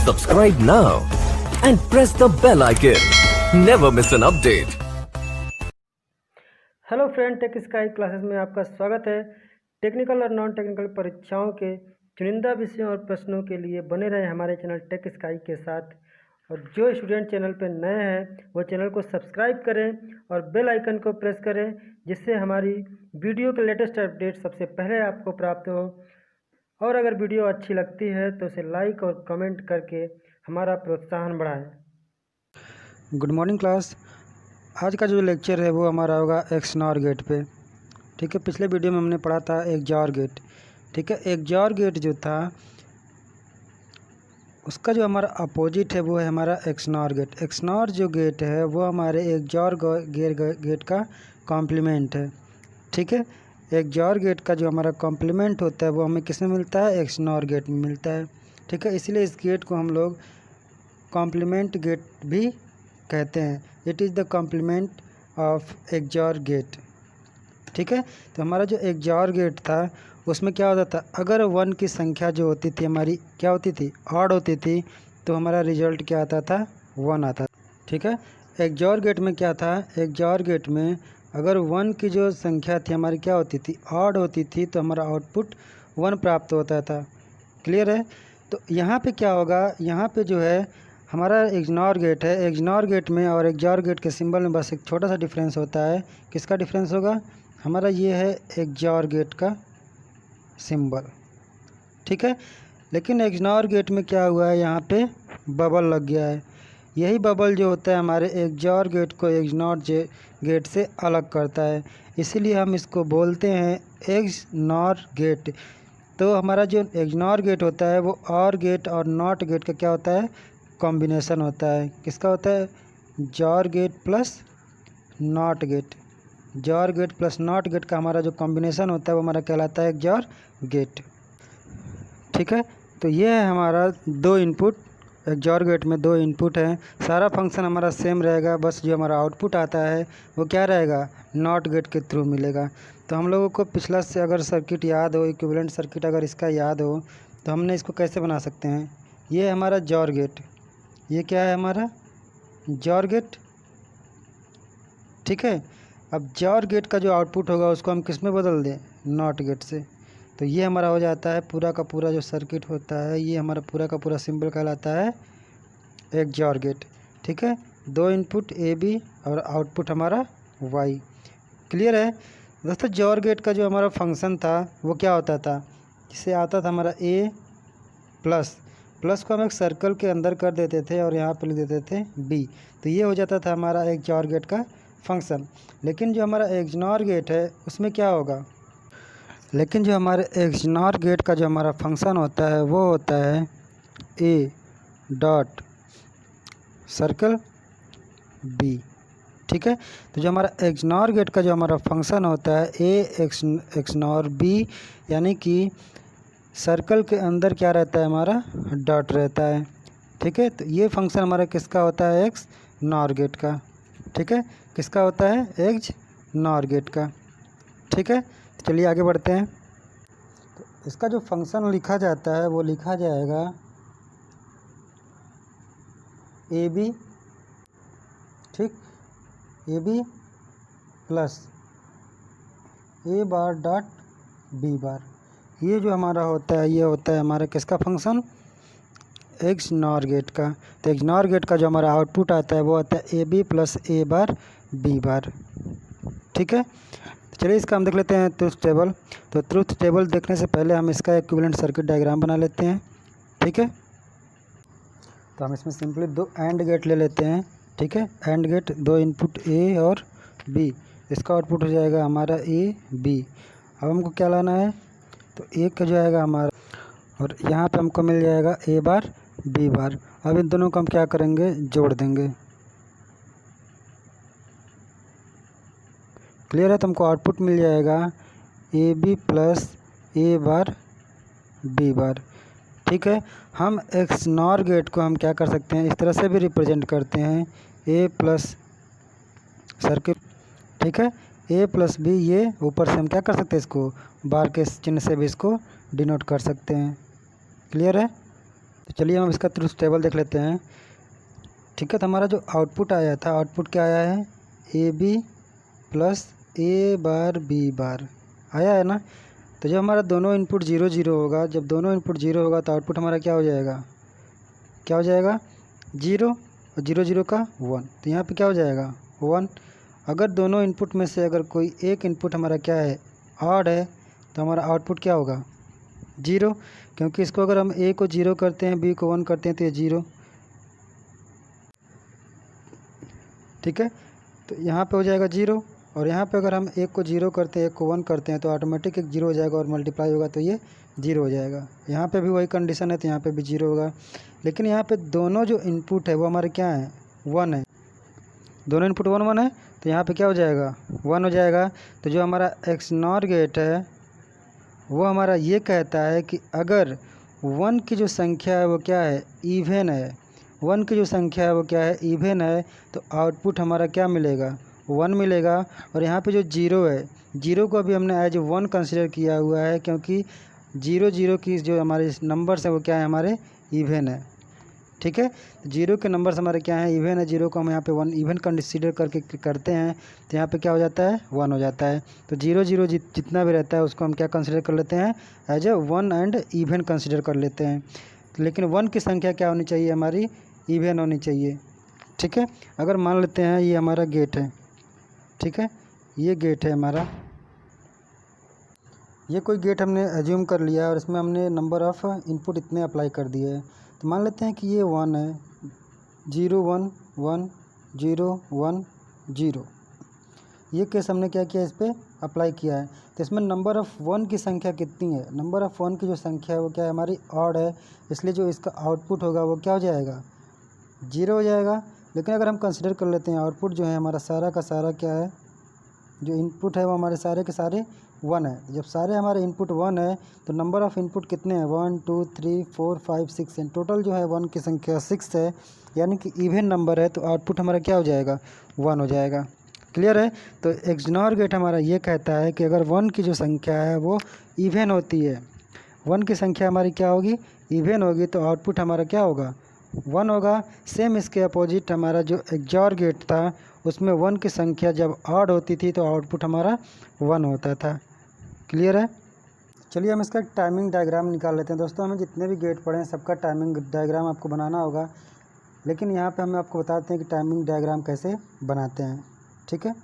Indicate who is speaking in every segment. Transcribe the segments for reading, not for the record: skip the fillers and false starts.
Speaker 1: Subscribe now and press the bell icon. Never miss an update.
Speaker 2: Hello friend, Tech Sky Classes में आपका स्वागत है। Technical और non technical परीक्षाओं के चुनिंदा विषयों और प्रश्नों के लिए बने रहे हमारे चैनल टेक स्काई के साथ। और जो स्टूडेंट चैनल पर नए हैं वो चैनल को सब्सक्राइब करें और बेल आइकन को प्रेस करें, जिससे हमारी वीडियो के लेटेस्ट अपडेट सबसे पहले आपको प्राप्त हो। और अगर वीडियो अच्छी लगती है तो उसे लाइक और कमेंट करके हमारा प्रोत्साहन बढ़ाएं।
Speaker 3: Good morning class. आज का जो लेक्चर है वो हमारा होगा एक्स-नॉर गेट पे। ठीक है, पिछले वीडियो में हमने पढ़ा था एक्स-जॉर गेट। ठीक है, एक्स-जॉर गेट जो था उसका जो हमारा अपोजिट है वो है हमारा एक्स-नॉर गेट। एक्स-नॉर जो गेट है वो हमारे एक्स-जॉर गेट का कॉम्प्लीमेंट है। ठीक है, एक्स-जॉर गेट का जो हमारा कॉम्प्लीमेंट होता है वो हमें किस में मिलता है? एक्स-नॉर गेट में मिलता है। ठीक है, इसलिए इस गेट को हम लोग कॉम्प्लीमेंट गेट भी कहते हैं। It is the complement of XOR gate. ठीक है, तो हमारा जो एक्स-जॉर गेट था उसमें क्या होता था, अगर 1 की संख्या जो होती थी हमारी क्या होती थी? ऑड होती थी, तो हमारा रिजल्ट क्या आता था? 1 आता। ठीक है, एक्स-जॉर गेट में क्या था? एक्स-जॉर गेट में अगर 1 की जो संख्या थी हमारी क्या होती थी? ऑड होती थी, तो हमारा आउटपुट 1 प्राप्त होता था। क्लियर है? तो यहाँ पे क्या होगा, यहाँ पे जो है हमारा एक्स-नॉर गेट है। एक्स-नॉर गेट में और एक्स-जॉर गेट के सिंबल में बस एक छोटा सा डिफरेंस होता है। किसका डिफरेंस होगा? हमारा ये है एक्स-जॉर गेट का सिंबल। ठीक है, लेकिन एक्स-नॉर गेट में क्या हुआ है, यहाँ पे बबल लग गया है। यही बबल जो होता है हमारे एक्स-जॉर गेट को एक्स-नॉर गेट से अलग करता है, इसीलिए हम इसको बोलते हैं एक्स-नॉर गेट। तो हमारा जो एक्स-नॉर गेट होता है वो और गेट और नॉट गेट का क्या होता है? कॉम्बिनेशन होता है। किसका होता है? Jaw gate plus not gate. Jaw gate plus not gate का हमारा जो कॉम्बिनेशन होता है वो हमारा कहलाता है एक्स-जॉर गेट। ठीक है, तो ये है हमारा 2 इनपुट। एक्स-जॉर गेट में 2 इनपुट हैं। सारा फंक्शन हमारा सेम रहेगा, बस जो हमारा आउटपुट आता है वो क्या रहेगा? नॉट गेट के थ्रू मिलेगा। तो हम लोगों को पिछला से अगर सर्किट याद हो, इक्विवेलेंट सर्किट अगर इसका याद हो, तो हमने इसको कैसे बना सकते हैं? ये हमारा जॉर गेट, ये क्या है हमारा? XOR gate. ठीक है, अब जॉर गेट का जो आउटपुट होगा उसको हम किस में बदल दें? नॉट गेट से। तो ये हमारा हो जाता है पूरा का पूरा जो सर्किट होता है, ये हमारा पूरा का पूरा सिंबल कहलाता है एक्स-जॉर गेट। ठीक है, 2 इनपुट ए बी और आउटपुट हमारा वाई। क्लियर है दोस्तों? जॉर गेट का जो हमारा फंक्शन था वो क्या होता था? जिससे आता था हमारा ए प्लस को हम एक सर्कल के अंदर कर देते थे और यहाँ पर लिख देते थे बी, तो ये हो जाता था हमारा एक्स-जॉर गेट का फंक्शन। लेकिन जो हमारा एक्स-नॉर गेट है उसमें क्या होगा? लेकिन जो हमारे एक्स-नॉर गेट का जो हमारा फंक्शन होता है वो होता है ए डॉट सर्कल बी। ठीक है, तो जो हमारा एक्स-नॉर गेट का जो हमारा फंक्शन होता है ए एक्स-नॉर बी, यानी कि सर्कल के अंदर क्या रहता है? हमारा डॉट रहता है। ठीक है, तो ये फंक्शन हमारा किसका होता है? एक्स-नॉर गेट का। ठीक है, किसका होता है? एक्स-नॉर गेट का। ठीक है, तो चलिए आगे बढ़ते हैं। तो इसका जो फंक्शन लिखा जाता है वो लिखा जाएगा ए बी, ठीक, A B plus A bar dot B bar. ये जो हमारा होता है ये होता है हमारा किसका फंक्शन? एक्स-नॉर गेट का। तो एक्स-नॉर गेट का जो हमारा आउटपुट आता है वो आता है A B plus A bar B bar. ठीक है, तो चलिए इसका हम देख लेते हैं ट्रुथ टेबल। तो ट्रुथ टेबल देखने से पहले हम इसका इक्विवेलेंट सर्किट डायग्राम बना लेते हैं। ठीक है, तो हम इसमें सिंपली 2 एंड गेट ले लेते हैं। ठीक है, एंड गेट 2 इनपुट ए और बी, इसका आउटपुट हो जाएगा हमारा ए बी। अब हमको क्या लाना है? तो ए का जो आएगा हमारा, और यहाँ पे हमको मिल जाएगा ए बार बी बार। अब इन दोनों को हम क्या करेंगे? जोड़ देंगे। क्लियर है? तो हमको आउटपुट मिल जाएगा A B plus A bar B bar. ठीक है, हम एक्स-नॉर गेट को हम क्या कर सकते हैं? इस तरह से भी रिप्रेजेंट करते हैं, ए प्लस सर्किट। ठीक है, ए प्लस बी, ये ऊपर से हम क्या कर सकते हैं? इसको बार के चिन्ह से भी इसको डिनोट कर सकते हैं। क्लियर है? तो चलिए हम इसका ट्रुथ टेबल देख लेते हैं। ठीक है, तो हमारा जो आउटपुट आया था, आउटपुट क्या आया है, A B plus A bar B bar आया है ना। तो जब हमारा दोनों इनपुट 0 0 होगा, जब दोनों इनपुट 0 होगा तो आउटपुट हमारा क्या हो जाएगा, क्या हो जाएगा 0 और 0 0 का 1। तो यहाँ पे क्या हो जाएगा 1। अगर दोनों इनपुट में से अगर कोई एक इनपुट हमारा क्या है, ऑड है, तो हमारा आउटपुट क्या होगा 0, क्योंकि इसको अगर हम ए को 0 करते हैं, बी को 1 करते हैं तो ये 0। ठीक है, तो यहाँ पे हो जाएगा 0, और यहाँ पे अगर हम एक को 0 करते हैं, एक को 1 करते हैं तो ऑटोमेटिक एक 0 हो जाएगा और मल्टीप्लाई होगा तो ये 0 हो जाएगा। यहाँ पे भी वही कंडीशन है तो यहाँ पे भी 0 होगा। लेकिन यहाँ पे दोनों जो इनपुट है वो हमारे क्या है, 1 है, दोनों इनपुट 1 1 है, तो यहाँ पे क्या हो जाएगा 1 हो जाएगा। तो जो हमारा XNOR गेट है वो हमारा ये कहता है कि अगर 1 की जो संख्या है वो क्या है, इवन है, 1 की जो संख्या है वो क्या है, इवन है, तो आउटपुट हमारा क्या मिलेगा, 1 मिलेगा। और यहाँ पे जो 0 है, 0 को अभी हमने एज 1 कंसिडर किया हुआ है, क्योंकि 0 0 की जो हमारे नंबर्स हैं वो क्या है, हमारे इवन है। ठीक है, तो 0 के नंबर्स हमारे क्या हैं, इवन है। 0 को हम यहाँ पे 1 इवन कंसिडर करके करते हैं तो यहाँ पे क्या हो जाता है, 1 हो जाता है। तो 0 0 जितना भी रहता है उसको हम क्या कंसिडर कर लेते हैं, as A 1 and even consider कर लेते हैं। लेकिन 1 की संख्या क्या होनी चाहिए, हमारी इवन होनी चाहिए। ठीक है, अगर मान लेते हैं ये हमारा गेट है, ठीक है, ये गेट है हमारा, ये कोई गेट हमने एज्यूम कर लिया और इसमें हमने नंबर ऑफ़ इनपुट इतने अप्लाई कर दिए हैं। तो मान लेते हैं कि ये 1 है, 0 1 1 0 1 0, ये केस हमने क्या किया, इस पर अप्लाई किया है। तो इसमें नंबर ऑफ़ 1 की संख्या कितनी है, नंबर ऑफ़ 1 की जो संख्या है वो क्या है, हमारी ऑड है, इसलिए जो इसका आउटपुट होगा वो क्या हो जाएगा, 0 हो जाएगा। लेकिन अगर हम कंसिडर कर लेते हैं आउटपुट जो है हमारा सारा का सारा क्या है, जो इनपुट है वो हमारे सारे के सारे 1 है। जब सारे हमारे इनपुट 1 है तो नंबर ऑफ़ इनपुट कितने हैं, 1 2 3 4 5 6 हैं, टोटल जो है 1 की संख्या 6 है, यानी कि इवन नंबर है, तो आउटपुट हमारा क्या हो जाएगा, 1 हो जाएगा। क्लियर है। तो XNOR गेट हमारा ये कहता है कि अगर 1 की जो संख्या है वो इवन होती है, 1 की संख्या हमारी क्या होगी, इवन होगी, तो आउटपुट हमारा क्या होगा, 1 होगा। सेम इसके अपोजिट हमारा जो XOR गेट था उसमें 1 की संख्या जब ऑड होती थी तो आउटपुट हमारा 1 होता था। क्लियर है। चलिए हम इसका टाइमिंग डायग्राम निकाल लेते हैं। दोस्तों हमें जितने भी गेट पढ़े हैं सबका टाइमिंग डायग्राम आपको बनाना होगा, लेकिन यहाँ पे हम आपको बताते हैं कि टाइमिंग डायग्राम कैसे बनाते हैं। ठीक है,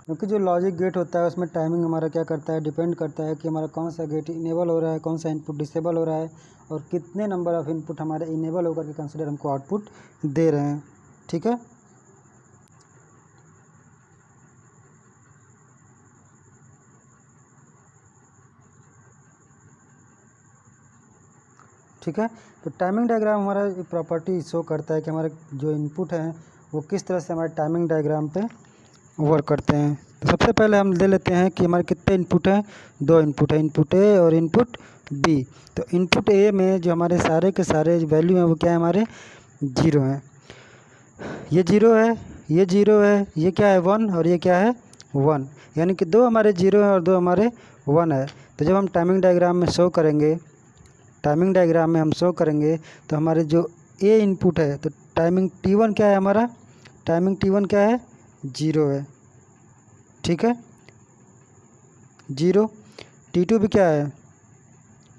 Speaker 3: क्योंकि जो लॉजिक गेट होता है उसमें टाइमिंग हमारा क्या करता है, डिपेंड करता है कि हमारा कौन सा गेट इनेबल हो रहा है, कौन सा इनपुट डिसेबल हो रहा है, और कितने नंबर ऑफ़ इनपुट हमारे इनेबल होकर के कंसिडर हमको आउटपुट दे रहे हैं। ठीक है, ठीक है। तो टाइमिंग डायग्राम हमारा प्रॉपर्टी शो करता है कि हमारे जो इनपुट हैं वो किस तरह से हमारे टाइमिंग डायग्राम पे वर्क करते हैं। तो सबसे पहले हम ले लेते हैं कि हमारे कितने इनपुट हैं, 2 इनपुट है, इनपुट ए और इनपुट बी। तो इनपुट ए में जो हमारे सारे के सारे वैल्यू हैं वो क्या है, हमारे 0 हैं। ये 0 है, ये 0 है, ये क्या है 1 और ये क्या है 1, यानी कि 2 हमारे 0 हैं और 2 हमारे 1 है। तो जब हम टाइमिंग डायग्राम में शो करेंगे, टाइमिंग डायग्राम में हम शो करेंगे तो हमारे जो ए इनपुट है, तो टाइमिंग T1 क्या है हमारा, टाइमिंग T1 क्या है 0 है। ठीक है, 0। T2 भी क्या है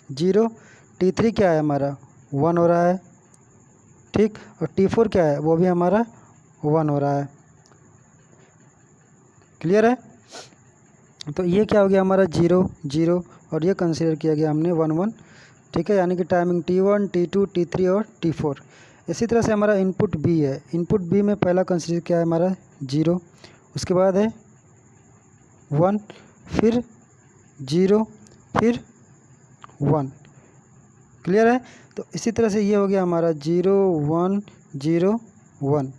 Speaker 3: 0, T3 क्या है हमारा 1 हो रहा है। ठीक, और T4 क्या है, वो भी हमारा 1 हो रहा है। क्लियर है। तो ये क्या हो गया हमारा 0 0, और ये कंसिडर किया गया हमने 1 1। ठीक है, यानी कि टाइमिंग T1 T2 T3 और T4। इसी तरह से हमारा इनपुट बी है, इनपुट बी में पहला कंसिडर किया है हमारा 0, उसके बाद है 1, फिर 0, फिर 1। क्लियर है। तो इसी तरह से ये हो गया हमारा 0 1 0 1।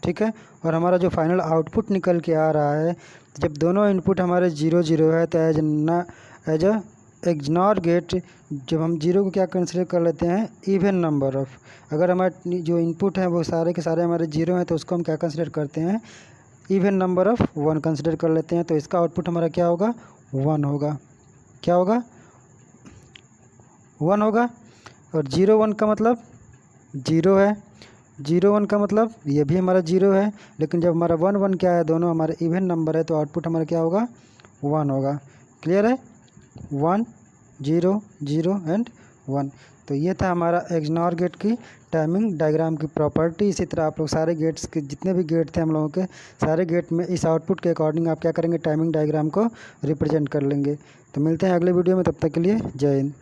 Speaker 3: ठीक है, और हमारा जो फाइनल आउटपुट निकल के आ रहा है, जब दोनों इनपुट हमारे 0 0 है तो एज अ XNOR गेट जब हम 0 को क्या कंसिडर कर लेते हैं, इवन नंबर ऑफ़। अगर हमारे जो इनपुट हैं वो सारे के सारे हमारे 0 हैं तो उसको हम क्या कंसिडर करते हैं, इवन नंबर ऑफ़ 1 कंसिडर कर लेते हैं। तो इसका आउटपुट हमारा क्या होगा, 1 होगा। क्या होगा, 1 होगा। और 0 1 का मतलब 0 है, 0 1 का मतलब ये भी हमारा 0 है, लेकिन जब हमारा 1 1 क्या है, दोनों हमारे इवन नंबर है, तो आउटपुट हमारा क्या होगा, 1 होगा। क्लियर है, 1 0 0 एंड 1। तो ये था हमारा XNOR गेट की टाइमिंग डायग्राम की प्रॉपर्टी। इसी तरह आप लोग सारे गेट्स के जितने भी गेट थे हम लोगों के, सारे गेट में इस आउटपुट के अकॉर्डिंग आप क्या करेंगे, टाइमिंग डायग्राम को रिप्रेजेंट कर लेंगे। तो मिलते हैं अगले वीडियो में, तब तक के लिए जय हिंद।